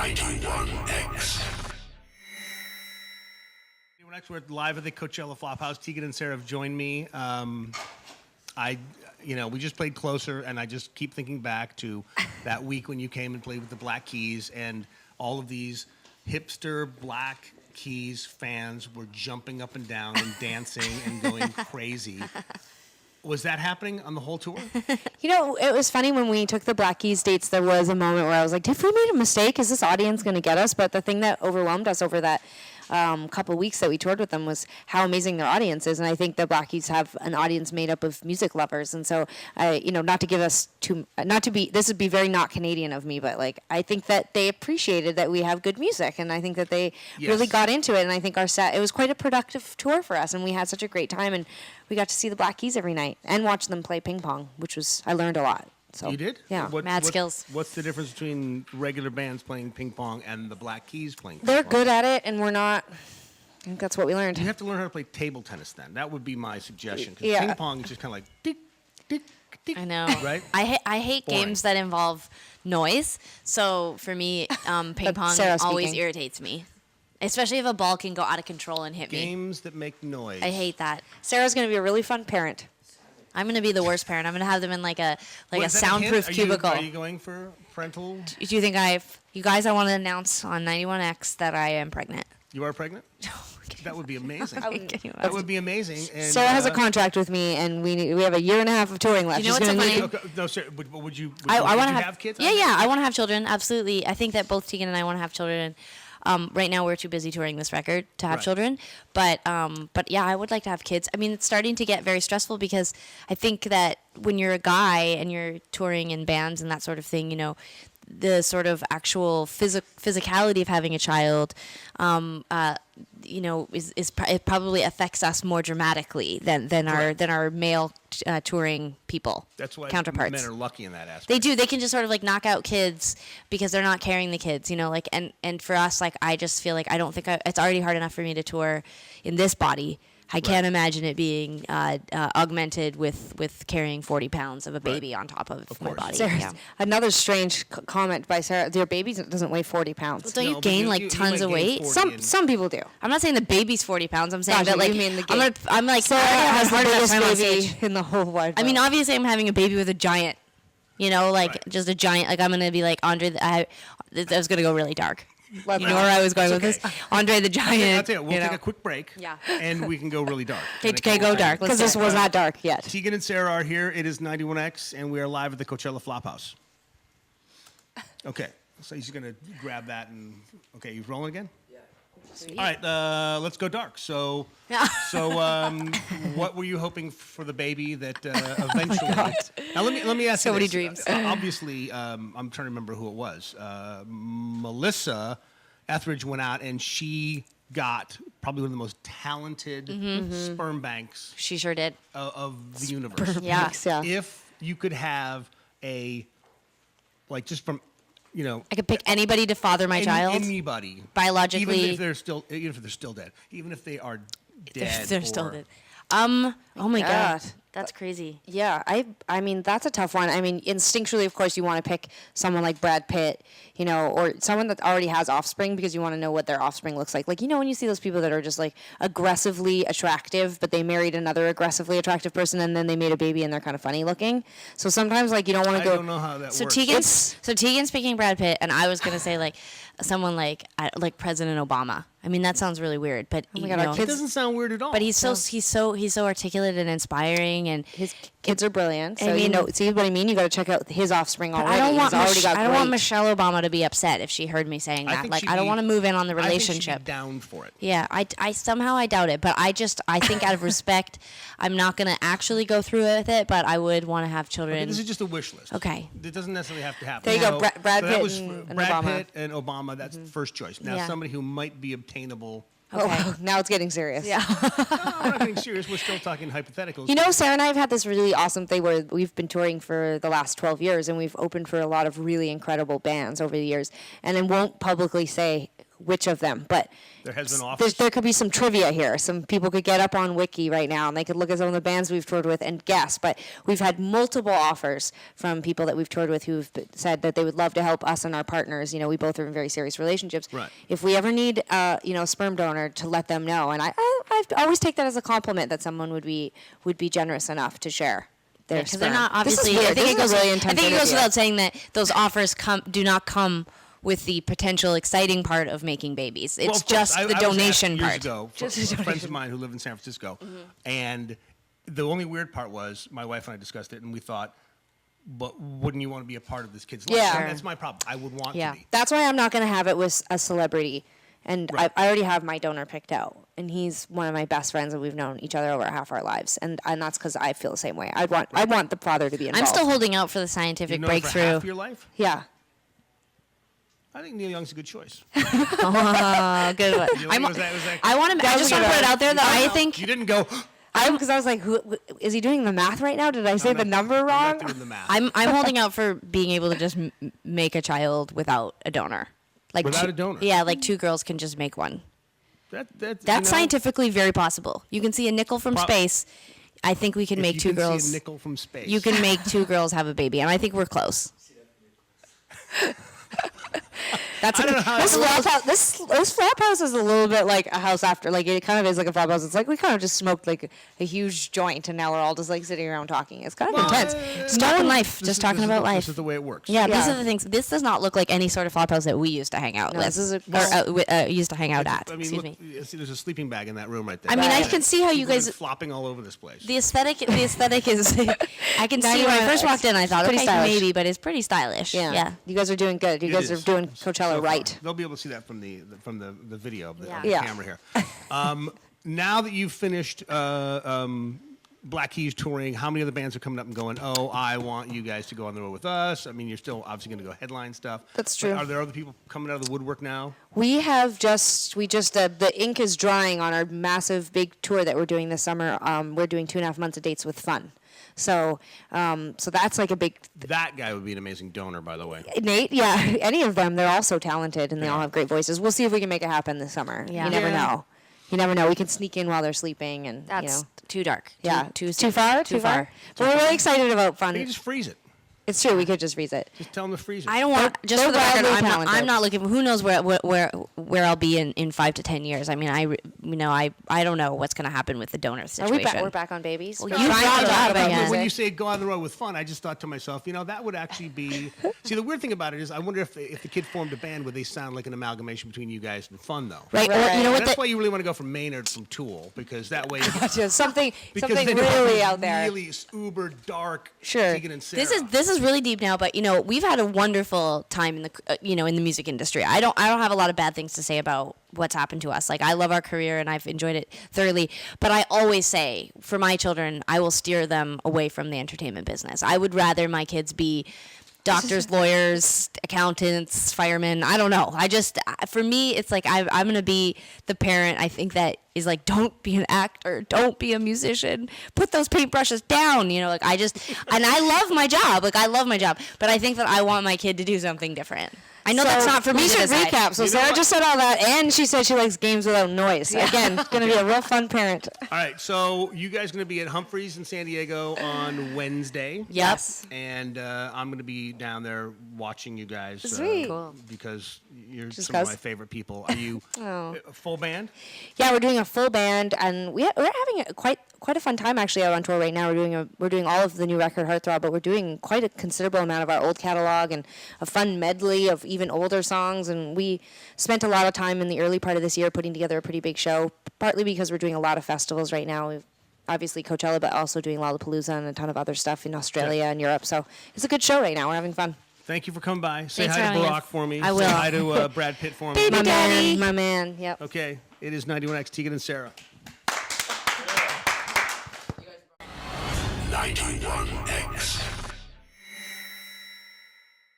91X. We're live at the Coachella Flophouse. Tegan and Sara have joined me. We just played Closer, and I just keep thinking back to that week when you came and played with the Black Keys, and all of these hipster Black Keys fans were jumping up and down and dancing and going crazy. Was that happening on the whole tour? It was funny when we took the Black Keys dates, there was a moment where I was like, have we made a mistake? Is this audience going to get us? But the thing that overwhelmed us over that couple weeks that we toured with them was how amazing their audience is. And I think the Black Keys have an audience made up of music lovers. And so, not to give us this would be very not Canadian of me, but I think that they appreciated that we have good music. And I think that they really got into it. And I think it was quite a productive tour for us. And we had such a great time. And we got to see the Black Keys every night and watch them play ping pong, I learned a lot. So, you did? Yeah. Mad skills. What's the difference between regular bands playing ping pong and the Black Keys playing ping They're pong? good at it, and we're not. I think that's what we learned. You have to learn how to play table tennis then. That would be my suggestion. Because Yeah. ping pong is just kind of like tick, tick, tick. I know. Right? I hate Boring. games that involve noise. So for me, ping pong Sarah always speaking. irritates me. Especially if a ball can go out of control and hit me. Games that make noise. I hate that. Sarah's going to be a really fun parent. I'm going to be the worst parent. I'm going to have them in a Well, a is that a soundproof hint? cubicle. Are you going for parental? Do you think you guys, I want to announce on 91X that I am pregnant. You are pregnant? That would be amazing. Can you That imagine? would be amazing. And, Sarah has a contract with me, and we have a year and a half of touring left. You know She's what's gonna so need- funny? Okay, no, Sarah, but would you I want to have kids? Yeah, I want to have children. Absolutely. I think that both Tegan and I want to have children. Right now, we're too busy touring this record to have Right. children. But yeah, I would like to have kids. I mean, it's starting to get very stressful because I think that when you're a guy and you're touring in bands and that sort of thing, the sort of actual physicality of having a child, it probably affects us more dramatically than our male touring people. That's why counterparts. men are lucky in that aspect. They do. They can just sort of knock out kids because they're not carrying the kids, and for us, I just feel like I don't think it's already hard enough for me to tour in this body. I can't imagine it being augmented with carrying 40 pounds of a baby on top of my course. body. Sarah, Yeah. Another strange comment by Sarah. Your baby doesn't weigh 40 pounds. Don't No, you but gain you tons might of gain weight? 40 Some people do. I'm not saying the baby's 40 pounds. I'm saying Gotcha, that you mean the I'm like Sarah I has have the a hard enough biggest time on baby stage. in the whole wide I mean, world. obviously, I'm having a baby with a giant. Right. Just a giant. I'm gonna be like Andre. I was gonna go really dark. Let's You know where I was going It's with okay. this? Andre the Giant. I'll tell you, we'll take a quick break. Yeah. And we can go really dark. Okay, go dark. Because Let's this was not dark yet. Tegan and Sara are here. It is 91X, and we are live at the Coachella Flophouse. Okay, so he's going to grab that and... Okay, you rolling again? Yeah. All right, let's go dark. So, what were you hoping for the baby that eventually... Now, let me ask So you many this. dreams. Obviously, I'm trying to remember who it was. Melissa Etheridge went out, and she got probably one of the most talented sperm banks She sure did. of the universe. Yeah. Banks, yeah. If you could have just from, I could pick anybody to father my child. anybody, Biologically. even if they're still dead, even if they are dead, If they're still or- dead. Oh my God. god. That's crazy. Yeah, I mean, that's a tough one. I mean, instinctually, of course, you want to pick someone like Brad Pitt, or someone that already has offspring because you want to know what their offspring looks like. Like, when you see those people that are just aggressively attractive, but they married another aggressively attractive person and then they made a baby and they're kind of funny looking. So sometimes, you don't want I to go. don't know how that So works. Tegan's picking Brad Pitt, and I was gonna say someone like President Obama. I mean, that sounds really weird, but my God, our It kids- doesn't sound weird at all. But he's so articulate and inspiring, and His kids are brilliant. So, I mean- see what I mean? You got to check out his offspring already. I don't want He's already got I don't want great- Michelle Obama to be upset if she heard me saying I that. think she'd I don't be- want to move in on the I think she'd relationship. be down for it. Yeah, I somehow doubt it, but I think out of respect, I'm not gonna actually go through with it, but I would want to have children. This is just a wish list. Okay. It doesn't necessarily have to happen. There you go, So- Brad so that Pitt was and Brad Obama. Pitt and Obama. That's first choice. Now, Yeah. somebody who might be obtainable. Oh, now it's getting serious. Yeah. No, I'm not getting serious. We're still talking hypotheticals. Sarah and I have had this really awesome thing where we've been touring for the last 12 years and we've opened for a lot of really incredible bands over the years and then won't publicly say which of them, but There has been offers. there could be some trivia here. Some people could get up on Wiki right now and they could look at some of the bands we've toured with and guess. But we've had multiple offers from people that we've toured with who've said that they would love to help us and our partners. You know, we both are in very serious relationships. Right. If we ever need, a sperm donor, to let them know. And I always take that as a compliment that someone would be generous enough to share. Because they're not obviously. I think it goes without saying that those offers do not come with the potential exciting part of making babies. It's just the donation part. Years ago, friends of mine who live in San Francisco, and the only weird part was my wife and I discussed it, and we thought, but wouldn't you want to be a part of this kid's life? Yeah. And that's my problem. I would want to be. That's why I'm not going to have it with a celebrity. And Right. I already have my donor picked out. And he's one of my best friends, and we've known each other over half our lives. And that's because I feel the same way. I want the father to be involved. I'm still holding out for the scientific You've known her for breakthrough. half your life? Yeah. I think Neil Young's a good choice. Oh, good one. You like, was that I want to. I just want to put it out there that I think you didn't go. Because I was like, is he doing the math right now? Did I say the number I'm wrong? not doing the math. I'm holding out for being able to just make a child without a donor. Like Without a donor? Yeah, like 2 girls can just make one. That's Scientifically very possible. You can see a nickel from space. I think we can make 2 girls. See a nickel from space. You can make 2 girls have a baby, and I think we're close. That's I don't know how this it flop house. This flop house is a little bit like a house after. Like it kind of is like a flop house. It's like we kind of just smoked like a huge joint, and now we're all just like sitting around talking. It's kind of intense. Just talking life. Just talking about life. This is the way it works. Yeah, these Yeah. are the things. This does not look like any sort of flop house that we used to hang out No, with. this is a- used to hang out at. I mean, Excuse look, me. see, there's a sleeping bag in that room right there. I mean, I Right. can see how you People have guys. been flopping all over this place. The aesthetic is. I can see when I 91, first walked in. I thought, pretty okay, stylish. maybe, but it's pretty stylish. Yeah. You guys are doing good. You It guys are is. doing So Coachella far. right. They'll be able to see that from the video of the Yeah. camera here. Now that you've finished Black Keys touring, how many other bands are coming up and going, oh, I want you guys to go on the road with us? I mean, you're still obviously going to go headline stuff. That's But true. are there other people coming out of the woodwork now? We just the ink is drying on our massive big tour that we're doing this summer. We're doing 2.5 months of dates with Fun. So that's like a big That guy would be an amazing donor, by the way. Nate. Yeah, any of them. They're all so talented and they all have great voices. We'll see if we can make it happen this summer. Yeah. You never Yeah. know. You never know. We can sneak in while they're sleeping, and That's too dark. yeah, Too far. But we're really excited about Fun. You can just freeze it. It's true. We could just freeze it. Just tell them to freeze it. I don't want. Just they're for the record, wildly I'm talented. not looking. Who knows where I'll be in 5 to 10 years? I mean, I don't know what's going to happen with the donor Are situation. we back? We're back on babies. Well, We're you trying brought to it talk up about again. music. When you say go on the road with Fun, I just thought to myself, that would actually be. See, the weird thing about it is, I wonder if the kid formed a band, would they sound like an amalgamation between you guys and Fun, though? Right. Or, Right. you know what? That's why you really want to go from Maynard from Tool, because that way. Just something Because something then really it's out there. Really uber dark. Sure. Tegan and Sara. This is really deep now, but we've had a wonderful time in the in the music industry. I don't have a lot of bad things to say about what's happened to us. Like, I love our career and I've enjoyed it thoroughly, but I always say for my children, I will steer them away from the entertainment business. I would rather my kids be doctors, lawyers, accountants, firemen. I don't know. For me, it's like I'm going to be the parent, I think, that is like, don't be an actor, don't be a musician, put those paintbrushes down. And I love my job. Like, I love my job, but I think that I want my kid to do something different. I know that's not for me We to should decide. recap. So You know Sarah what? just said all that, and she said she likes games without noise. Again, going to be a real fun parent. All right, so you guys going to be at Humphreys in San Diego on Wednesday. Yep. And I'm going to be down there watching you guys. Sweet. Cool. Because you're Just some of 'cause. my favorite people. Are you Oh. a full band? Yeah, we're doing a full band, and we're having quite a fun time actually out on tour right now. We're doing all of the new record Heartthrob, but we're doing quite a considerable amount of our old catalog and a fun medley of even older songs. And we spent a lot of time in the early part of this year putting together a pretty big show, partly because we're doing a lot of festivals right now. We've obviously Coachella, but also doing Lollapalooza and a ton of other stuff in Australia and Europe. So it's a good show right now. We're having fun. Thank you for coming by. Say Thanks hi for to having Barack us. for me. I Say will. hi to Brad Pitt for me. My Daddy. man. Yep. Okay, it is 91X, Tegan and Sara. 91X.